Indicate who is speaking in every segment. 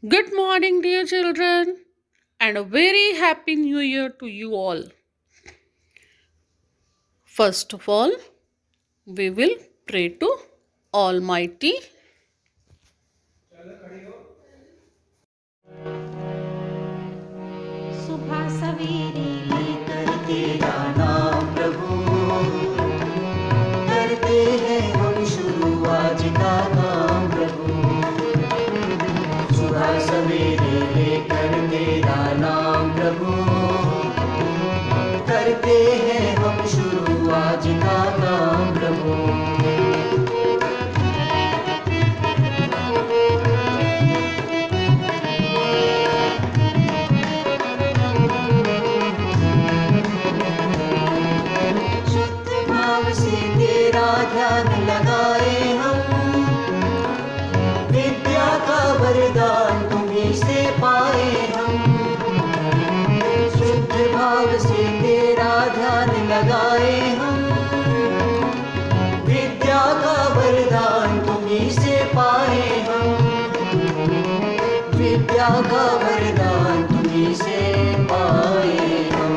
Speaker 1: Good morning, dear children, and a very happy new year to you all. First of all, we will pray to Almighty.
Speaker 2: सुबह सवेरे लेकर तेरा नाम प्रभु करते हैं हम शुरू आज का काम प्रभु। सुबह सवेरे लेकर तेरा नाम प्रभु करते हैं हम शुरू आज का काम प्रभु। ध्यान लगाए हम विद्या का वरदान तुम्हीं से पाए हम। शुद्ध भाव से तेरा ध्यान लगाए हम विद्या का वरदान तुम्हीं से पाए हम। विद्या का वरदान तुम्हीं से पाए हम।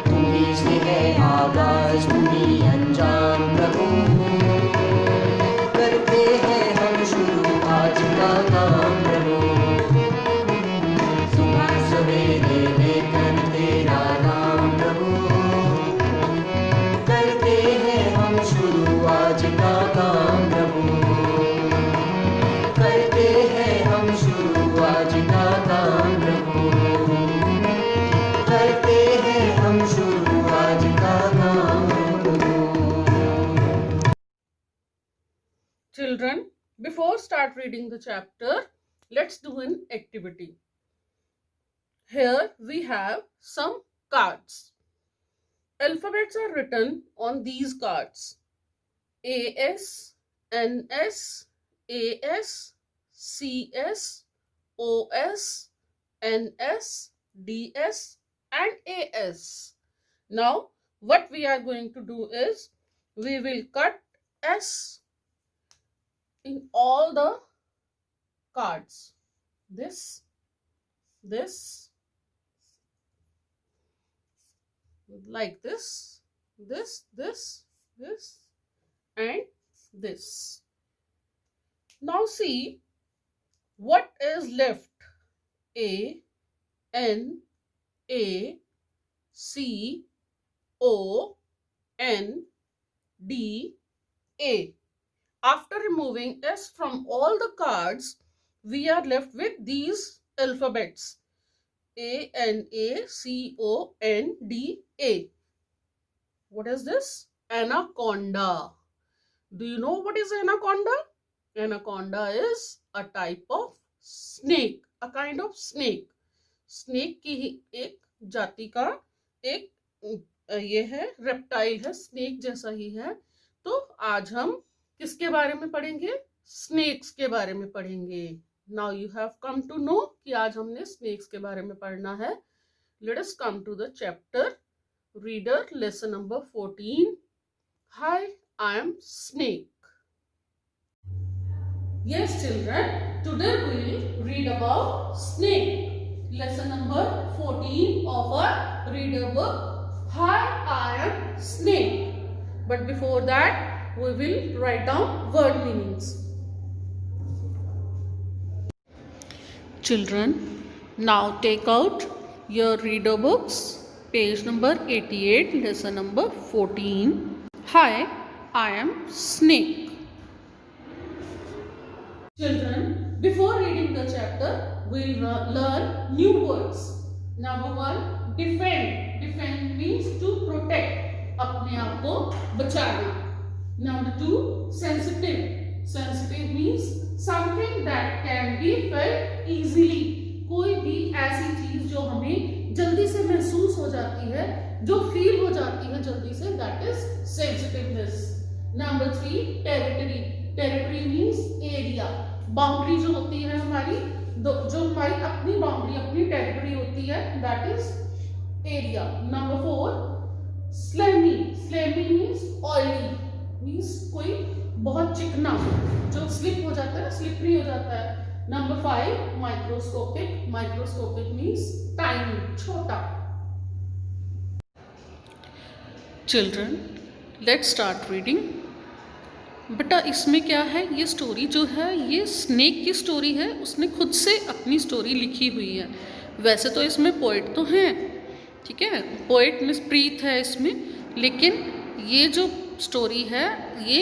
Speaker 2: तुम्हीं से है आगाज तुम्हीं अंजाम प्रभु करते हैं हम शुरू आज का काम प्रभु। सुबह सवेरे लेकर तेरा नाम प्रभु करते हैं हम शुरू आज का काम प्रभु। करते हैं हम शुरू आज का काम प्रभु। करते हैं हम शुरू आज का काम प्रभु।
Speaker 1: Children, before start reading the chapter, let's do an activity. Here we have some cards. Alphabets are written on these cards. AS, NS, AS, CS, OS, NS, DS and AS. Now what we are going to do is we will cut S in all the cards. This, like this, and this. Now see what is left. A, N, A, C, O, N, D, A. After removing S from all the cards, we are left with these alphabets. A, N, A, C, O, N, D, A. What is this? Anaconda. Do you know what is anaconda? Anaconda is a type of snake, a kind of snake. Snake की ही एक जाति का एक ये है, reptile है, snake जैसा ही है। तो आज हम किसके बारे में पढ़ेंगे? स्नेक्स के बारे में पढ़ेंगे। Now you have come to know कि आज हमने स्नेक्स के बारे में पढ़ना है। Let us come to the chapter reader lesson number 14। Hi, I am snake. Yes children, today we will read about snake. Lesson number 14 of our reader book. Hi, I am snake. But before that, we will write down word meanings. Children, now take out your reader books. Page number 88, lesson number 14. Hi, I am snake. Children, before reading the chapter, we will learn new words. Number 1, defend. Defend means to protect. अपने आप को बचाना. Number 2, sensitive. Sensitive means something that can be felt easily. कोई भी ऐसी चीज जो हमें जल्दी से महसूस हो जाती है, जो फील हो जाती है जल्दी से, that is sensitiveness. Number 3, territory. Territory means area, boundary जो होती है हमारी, जो हमारी अपनी बाउंड्री, अपनी टेरिटरी होती है, that is area. Number 4, slimy. Slimy means oily, means कोई बहुत चिकना, जो स्लिप हो जाता है, स्लिपरी हो जाता है, number 5 microscopic. Microscopic means tiny, छोटा. Children, let's start reading. बेटा इसमें क्या है, ये स्टोरी जो है ये स्नेक की स्टोरी है. उसने खुद से अपनी स्टोरी लिखी हुई है. वैसे तो इसमें पोएट तो हैं, ठीक है, पोएट मिस प्रीत है इसमें, लेकिन ये जो स्टोरी है ये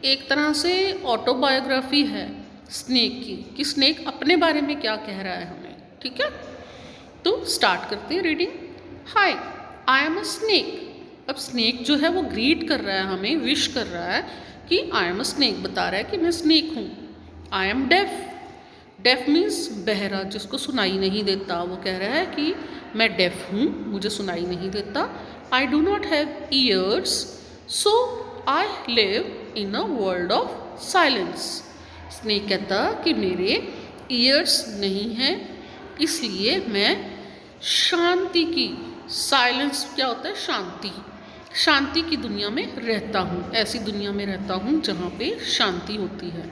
Speaker 1: एक तरह से ऑटोबायोग्राफी है स्नेक की, कि स्नेक अपने बारे में क्या कह रहा है हमें. ठीक है, तो स्टार्ट करते हैं reading. Hi, I am a snake. अब स्नेक जो है वो ग्रीट कर रहा है हमें, विश कर रहा है कि आई एम अ स्नेक, बता रहा है कि मैं स्नेक हूँ. I am deaf. Deaf means बहरा, जिसको सुनाई नहीं देता. वो कह रहा है कि मैं डेफ हूँ, मुझे सुनाई नहीं देता. I do not have years, so I live in a world of silence. Snake कहता कि मेरे ईयर्स नहीं हैं, इसलिए मैं शांति की, साइलेंस क्या होता है, शांति, शांति की दुनिया में रहता हूँ. ऐसी दुनिया में रहता हूँ जहाँ पे शांति होती है.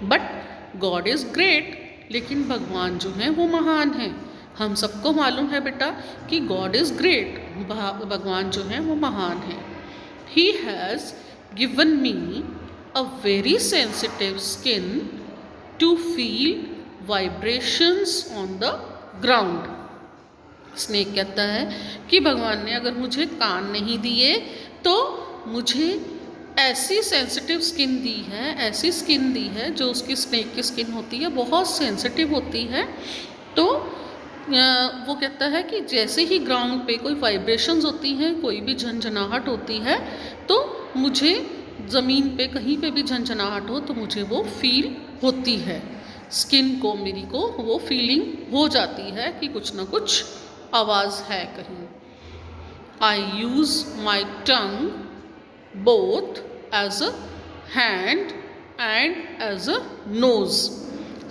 Speaker 1: But God is great. लेकिन भगवान जो हैं वो महान हैं. हम सबको मालूम है बेटा कि गॉड इज़ ग्रेट, भगवान जो हैं वो महान हैं. He has given me a very sensitive skin to feel vibrations on the ground. Snake कहता है कि भगवान ने अगर मुझे कान नहीं दिए तो मुझे ऐसी सेंसिटिव स्किन दी है, ऐसी स्किन दी है, जो उसकी स्नेक की स्किन होती है बहुत सेंसिटिव होती है. तो वो कहता है कि जैसे ही ग्राउंड पे कोई वाइब्रेशंस होती हैं, कोई भी झंझनाहट होती है, तो मुझे ज़मीन पे कहीं पे भी झंझनाहट हो तो मुझे वो फील होती है. स्किन को, मेरी को वो फीलिंग हो जाती है कि कुछ ना कुछ आवाज़ है कहीं. I use my tongue both as a hand and as a nose.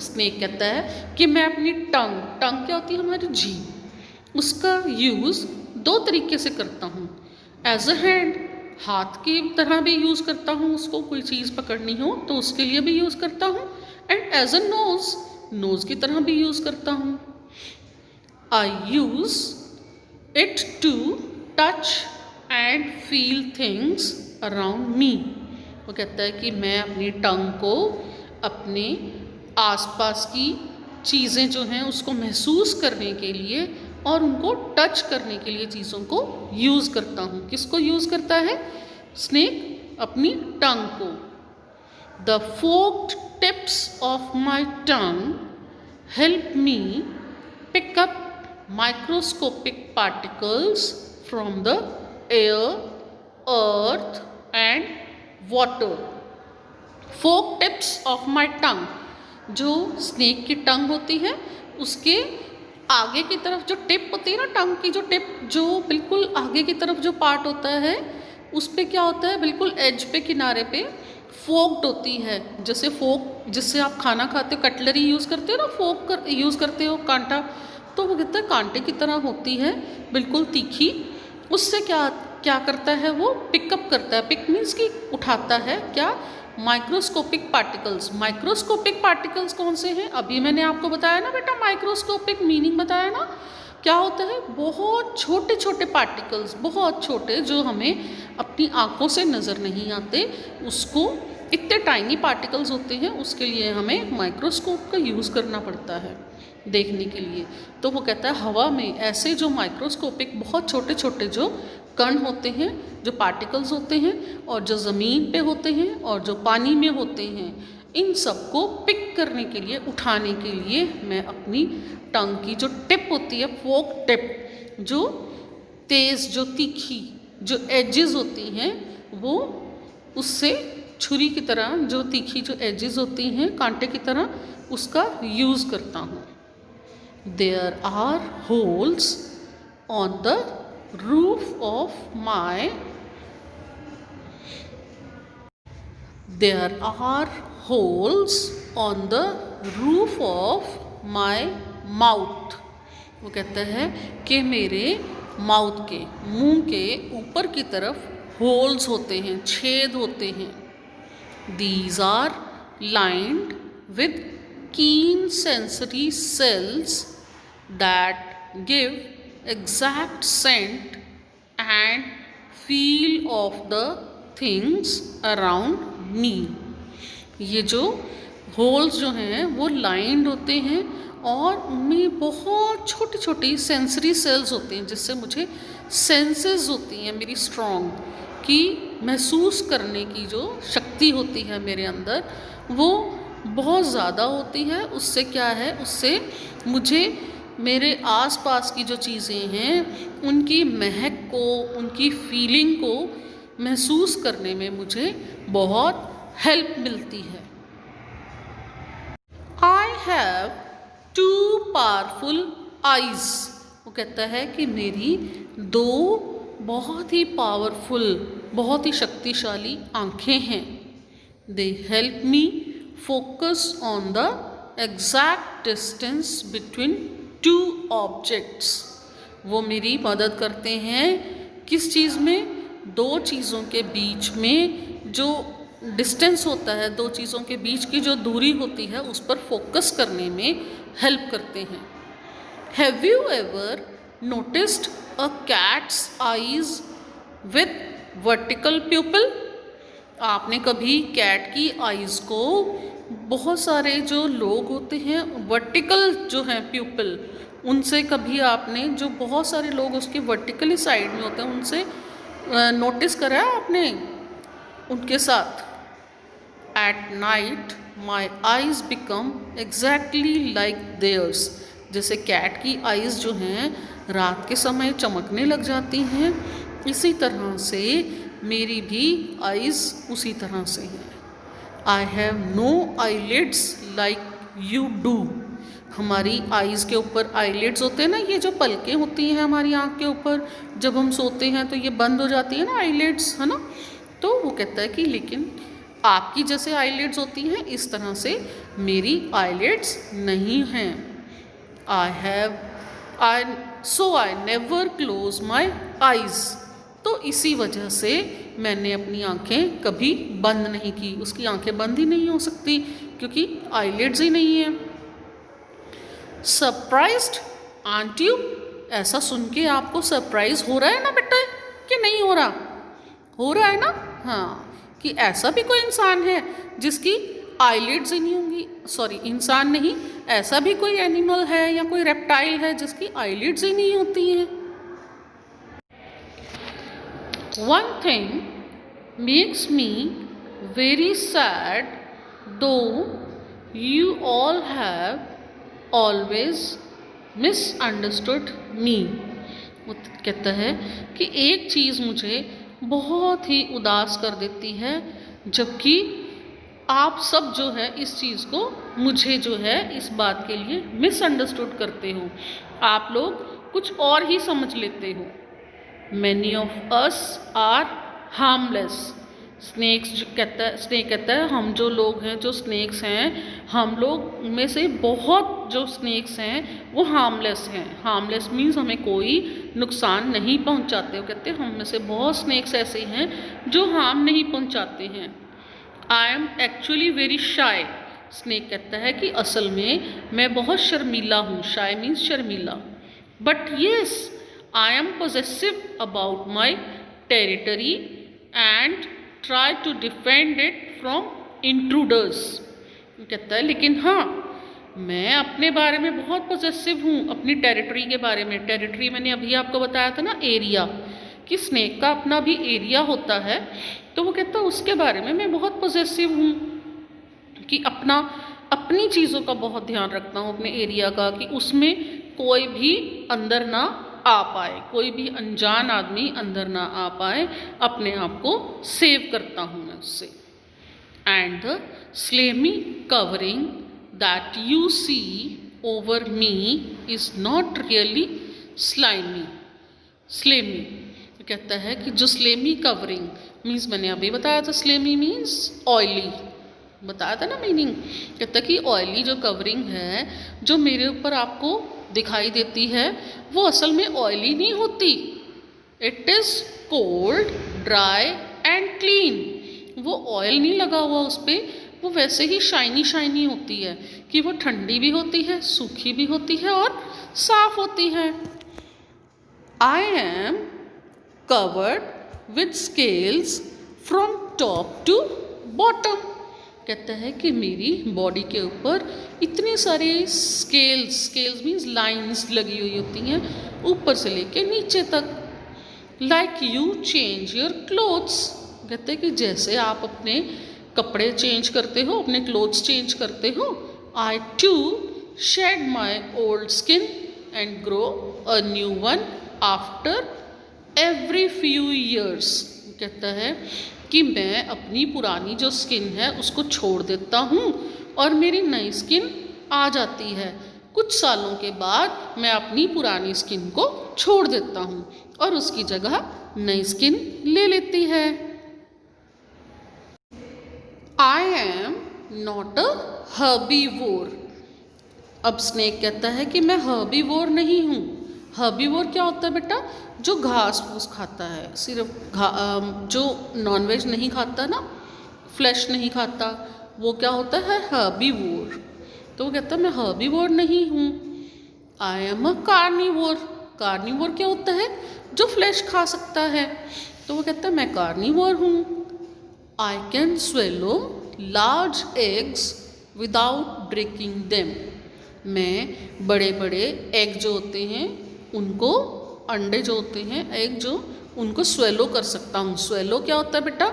Speaker 1: Snake कहता है कि मैं अपनी टंग, टंग क्या होती है हमारी जीभ, उसका यूज़ दो तरीके से करता हूँ. एज अ हैंड, हाथ की तरह भी यूज़ करता हूँ, उसको कोई चीज़ पकड़नी हो तो उसके लिए भी यूज़ करता हूँ. And as a nose, nose की तरह भी यूज़ करता हूँ. I use it to touch and feel things around me. वो कहता है कि मैं अपनी टंग को अपने आसपास की चीज़ें जो हैं उसको महसूस करने के लिए और उनको टच करने के लिए चीज़ों को यूज़ करता हूँ. किसको यूज़ करता है स्नेक? अपनी टंग को. The forked tips of my tongue help me pick up microscopic particles from the air, earth and water. Forked tips of my tongue, जो स्नेक की टंग होती है उसके आगे की तरफ जो टिप होती है ना, टंग की जो टिप, जो बिल्कुल आगे की तरफ जो पार्ट होता है उस पे क्या होता है, बिल्कुल एज पे, किनारे पे फोक्ड होती है. जैसे फोक जिससे आप खाना खाते हो, कटलरी यूज़ करते हो ना, फोक यूज़ करते हो, कांटा, तो वो कहता है कांटे की तरह होती है, बिल्कुल तीखी. उससे क्या क्या करता है, वो पिकअप करता है. पिक मीन्स कि उठाता है क्या, माइक्रोस्कोपिक पार्टिकल्स. माइक्रोस्कोपिक पार्टिकल्स कौन से हैं? अभी मैंने आपको बताया ना बेटा, माइक्रोस्कोपिक मीनिंग बताया ना, क्या होता है, बहुत छोटे छोटे पार्टिकल्स, बहुत छोटे, जो हमें अपनी आँखों से नज़र नहीं आते, उसको इतने टाइनी पार्टिकल्स होते हैं, उसके लिए हमें माइक्रोस्कोप का यूज़ करना पड़ता है देखने के लिए. तो वो कहता है हवा में ऐसे जो माइक्रोस्कोपिक बहुत छोटे छोटे जो कण होते हैं, जो पार्टिकल्स होते हैं, और जो ज़मीन पे होते हैं और जो पानी में होते हैं, इन सबको पिक करने के लिए, उठाने के लिए मैं अपनी टंग की जो टिप होती है, फोक टिप, जो तेज़, जो तीखी, जो एजेस होती हैं, वो उससे छुरी की तरह जो तीखी जो एजेस होती हैं, कांटे की तरह, उसका यूज़ करता हूँ. There are holes on the roof of my There are holes on the roof of my mouth. वो कहता है कि मेरे माउथ के, मुंह के ऊपर की तरफ होल्स होते हैं, छेद होते हैं. These are lined with keen sensory cells that give exact scent and feel of the things around me. ये जो होल्स जो हैं वो लाइंड होते हैं और उनमें बहुत छोटी छोटी सेंसरी सेल्स होती हैं, जिससे मुझे सेंसेस होती हैं मेरी स्ट्रॉन्ग, कि महसूस करने की जो शक्ति होती है मेरे अंदर वो बहुत ज़्यादा होती है। उससे क्या है, उससे मुझे मेरे आसपास की जो चीज़ें हैं उनकी महक को, उनकी फीलिंग को महसूस करने में मुझे बहुत हेल्प मिलती है। I have two powerful eyes. वो कहता है कि मेरी दो बहुत ही पावरफुल, बहुत ही शक्तिशाली आँखें हैं। They help me focus on the exact distance between two objects. वो मेरी मदद करते हैं किस चीज़ में, दो चीज़ों के बीच में जो डिस्टेंस होता है, दो चीज़ों के बीच की जो दूरी होती है उस पर फोकस करने में हेल्प करते हैं। Have you ever noticed a cat's eyes with vertical pupil? आपने कभी कैट की आईज को, बहुत सारे जो लोग होते हैं वर्टिकल जो हैं प्यूपल, उनसे कभी आपने, जो बहुत सारे लोग उसके वर्टिकली साइड में होते हैं उनसे नोटिस करा है आपने उनके साथ? At night my eyes become exactly like theirs. जैसे कैट की आईज जो हैं रात के समय चमकने लग जाती हैं, इसी तरह से मेरी भी आईज उसी तरह से हैं। I have no eyelids like you do. हमारी आईज़ के ऊपर आईलिड्स होते हैं ना, ये जो पलकें होती हैं हमारी आँख के ऊपर, जब हम सोते हैं तो ये बंद हो जाती है ना आईलिड्स, है ना। तो वो कहता है कि लेकिन आपकी जैसे आईलिड्स होती हैं इस तरह से मेरी आईलिड्स नहीं हैं। I never close my eyes. तो इसी वजह से मैंने अपनी आँखें कभी बंद नहीं की। उसकी आँखें बंद ही नहीं हो सकती क्योंकि आईलिड्स ही नहीं है। Surprised aunt you? ऐसा सुन के आपको सरप्राइज हो रहा है ना बेटा, कि नहीं हो रहा? हो रहा है ना। हाँ, कि ऐसा भी कोई इंसान है जिसकी आईलिड्स ही नहीं होंगी। सॉरी, इंसान नहीं, ऐसा भी कोई एनिमल है या कोई रेप्टाइल है जिसकी आईलिड्स ही नहीं होती हैं। One thing makes me very sad, though you all have always misunderstood me. वो कहता है कि एक चीज़ मुझे बहुत ही उदास कर देती है, जबकि आप सब जो है इस चीज़ को, मुझे जो है इस बात के लिए मिसअंडरस्टूड करते हो। आप लोग कुछ और ही समझ लेते हो। Many of us are harmless. Snake कहता है हम जो लोग हैं, जो स्नेक्स हैं, हम लोग में से बहुत जो स्नेक्स हैं वो हार्मलेस हैं। हार्मलेस मीन्स हमें कोई नुकसान नहीं पहुंचाते। वो कहते हैं हम में से बहुत स्नेक्स ऐसे हैं जो हार्म नहीं पहुंचाते हैं। I am actually very shy. Snake कहता है कि असल में मैं बहुत शर्मीला हूँ। शाय मीन्स शर्मीला। But yes, I am possessive about my territory and try to defend it from intruders. कहता है लेकिन हाँ, मैं अपने बारे में बहुत पॉजेसिव हूँ, अपनी टेरिटरी के बारे में। टेरिटरी मैंने अभी आपको बताया था ना, एरिया, कि स्नेक का अपना भी एरिया होता है। तो वो कहता है उसके बारे में मैं बहुत पॉजेसिव हूँ, कि अपनी चीज़ों का बहुत ध्यान रखता हूँ, अपने एरिया का, कि उसमें कोई भी अंदर ना आ पाए, कोई भी अनजान आदमी अंदर ना आ पाए। अपने आप को सेव करता हूँ मैं उससे। And the slimy covering that you see over me is not really slimy. Slimy कहता है कि जो स्लेमी कवरिंग मीन्स, मैंने अभी बताया था स्लेमी मीन्स ऑयली, बताया था ना मीनिंग। कहता है कि ऑयली जो कवरिंग है जो मेरे ऊपर आपको दिखाई देती है वो असल में ऑयली नहीं होती। It is cold, dry and clean. वो ऑयल नहीं लगा हुआ उस पर, वो वैसे ही शाइनी शाइनी होती है, कि वो ठंडी भी होती है, सूखी भी होती है और साफ होती है। I am covered with scales from top to bottom. कहता है कि मेरी बॉडी के ऊपर इतनी सारी स्केल्स मीन्स लाइंस लगी हुई होती हैं, ऊपर से लेके नीचे तक। Like you change your clothes. कहते हैं कि जैसे आप अपने कपड़े चेंज करते हो, अपने क्लोथ्स चेंज करते हो, I too shed my old skin and grow a new one after every few years. कहता है कि मैं अपनी पुरानी जो स्किन है उसको छोड़ देता हूँ और मेरी नई स्किन आ जाती है। कुछ सालों के बाद मैं अपनी पुरानी स्किन को छोड़ देता हूँ और उसकी जगह नई स्किन ले लेती है। I am not a herbivore. अब स्नेक कहता है कि मैं हर्बीवोर नहीं हूँ। हर्बीवोर क्या होता है बेटा? जो घास फूस खाता है, सिर्फ जो नॉनवेज नहीं खाता ना, फ्लैश नहीं खाता, वो क्या होता है? हर्बीवोर। तो वो कहता है मैं हर्बीवोर नहीं हूँ। I am a carnivore. Carnivore क्या होता है? जो फ्लैश खा सकता है। तो वो कहता है मैं कार्निवोर हूँ। I can swallow large eggs without breaking them. मैं बड़े बड़े एग जो होते हैं उनको, अंडे जो होते हैं, एग जो, उनको स्वेलो कर सकता हूँ। स्वेलो क्या होता है बेटा?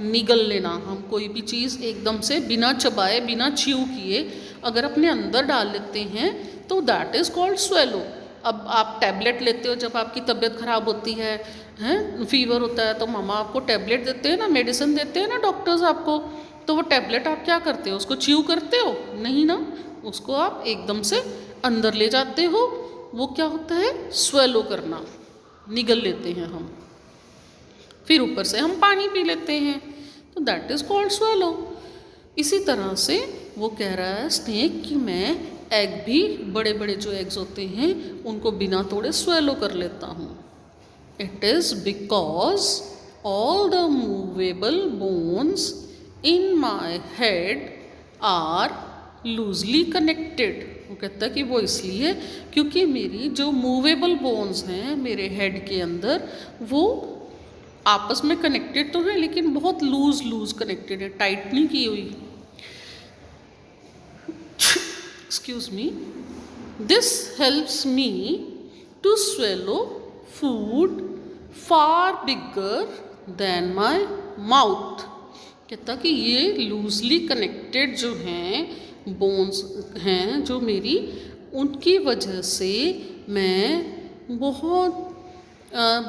Speaker 1: निगल लेना। हम कोई भी चीज़ एकदम से बिना चबाए, बिना च्यू किए अगर अपने अंदर डाल लेते हैं तो दैट इज़ कॉल्ड स्वेलो। अब आप टैबलेट लेते हो जब आपकी तबीयत ख़राब होती है, हैं, फीवर होता है, तो मामा आपको टैबलेट देते हैं ना, मेडिसिन देते हैं ना डॉक्टर्स आपको। तो वो टैबलेट आप क्या करते हो? उसको च्यू करते हो? नहीं ना, उसको आप एकदम से अंदर ले जाते हो। वो क्या होता है? स्वेलो करना, निगल लेते हैं हम। फिर ऊपर से हम पानी पी लेते हैं, तो दैट इज़ कॉल्ड स्वेलो। इसी तरह से वो कह रहा है स्नेक कि मैं एग भी, बड़े बड़े जो एग्स होते हैं उनको बिना तोड़े स्वेलो कर लेता हूँ। It is because all the movable bones in my head are loosely connected. वो कहता है कि वो इसलिए क्योंकि मेरी जो मूवेबल बोन्स हैं मेरे हेड के अंदर, वो आपस में कनेक्टेड तो है लेकिन बहुत लूज कनेक्टेड है, टाइट नहीं की हुई। Excuse me. This helps me to swallow food far bigger than my mouth. कहता कि ये लूजली कनेक्टेड जो हैं बोन्स हैं जो मेरी, उनकी वजह से मैं बहुत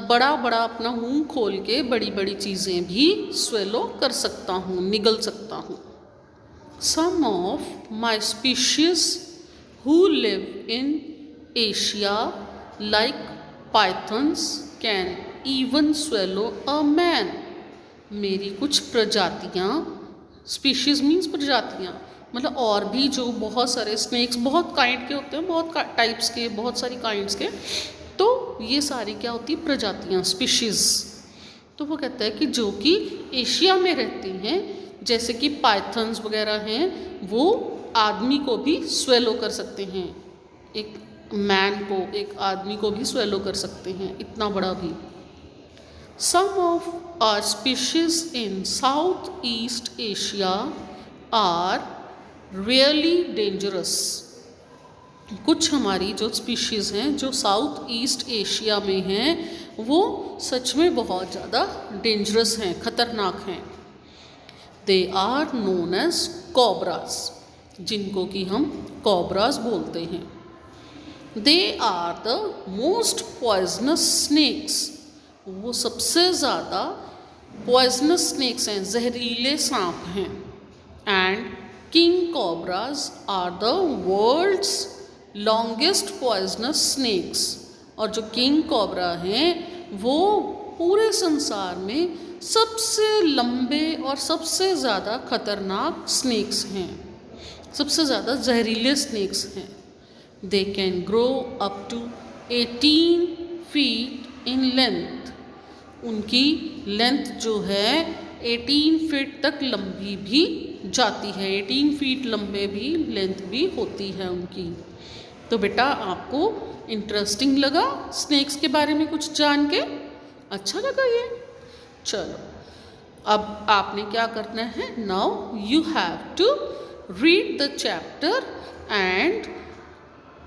Speaker 1: बड़ा बड़ा अपना मुंह खोल के बड़ी बड़ी चीज़ें भी स्वेलो कर सकता हूँ, निगल सकता हूँ। Some of my species who live in Asia like pythons can even swallow a man. मेरी कुछ प्रजातियाँ, स्पीशीज़ मीन्स प्रजातियाँ, मतलब और भी जो बहुत सारे स्नेक्स बहुत काइंड के होते हैं, बहुत टाइप्स के, बहुत सारी काइंड्स के, तो ये सारी क्या होती है? प्रजातियाँ, स्पीशीज़। तो वो कहता है कि जो कि एशिया में रहती हैं, जैसे कि पाइथन्स वगैरह हैं, वो आदमी को भी स्वेलो कर सकते हैं। एक मैन को, एक आदमी को भी स्वेलो कर सकते हैं, इतना बड़ा भी। Some of our species in Southeast Asia are really dangerous. कुछ हमारी जो स्पीशीज़ हैं जो साउथ ईस्ट एशिया में हैं वो सच में बहुत ज़्यादा डेंजरस हैं, ख़तरनाक हैं। They are known as cobras, जिनको कि हम कोबराज बोलते हैं। They are the most poisonous snakes. वो सबसे ज़्यादा पॉइजनस स्नेक्स हैं, जहरीले सांप हैं। And king cobras are the world's longest poisonous snakes. और जो किंग कोबरा हैं वो पूरे संसार में सबसे लंबे और सबसे ज़्यादा खतरनाक स्नेक्स हैं, सबसे ज़्यादा जहरीले स्नेक्स हैं। They can grow up to 18 feet in length. उनकी लेंथ जो है 18 फीट तक लंबी भी जाती है, 18 फीट लंबे भी लेंथ भी होती है उनकी। तो बेटा आपको इंटरेस्टिंग लगा स्नेक्स के बारे में कुछ जान के? अच्छा लगा ये? चलो अब आपने क्या करना है, now you have to read the chapter and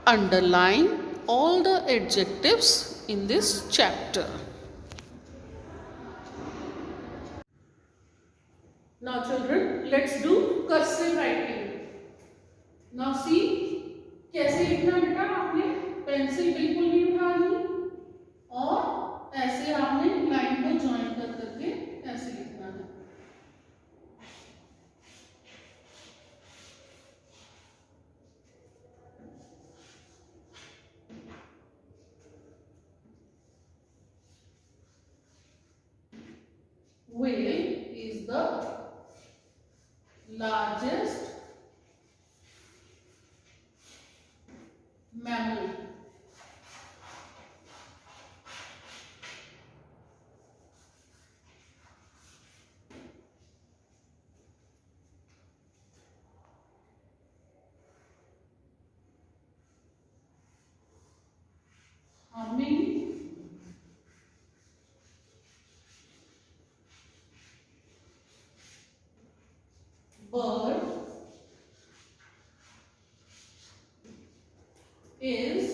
Speaker 1: underline all the adjectives in this chapter. Now children, let's do cursive writing. Now see, कैसे लिखना बेटा आपने? पेंसिल बिल्कुल नहीं उठानी और ऐसे आपने लाइन को ज्वाइन कर करके ऐसे लिखना है। Whale is the largest mammal. Humming bird is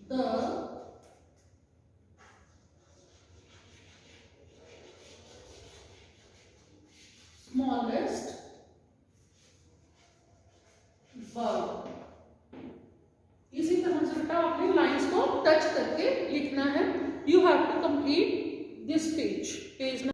Speaker 1: the smallest bird. इसी तरह से बेटा आपने लाइंस को टच करके लिखना है। You have to complete this page.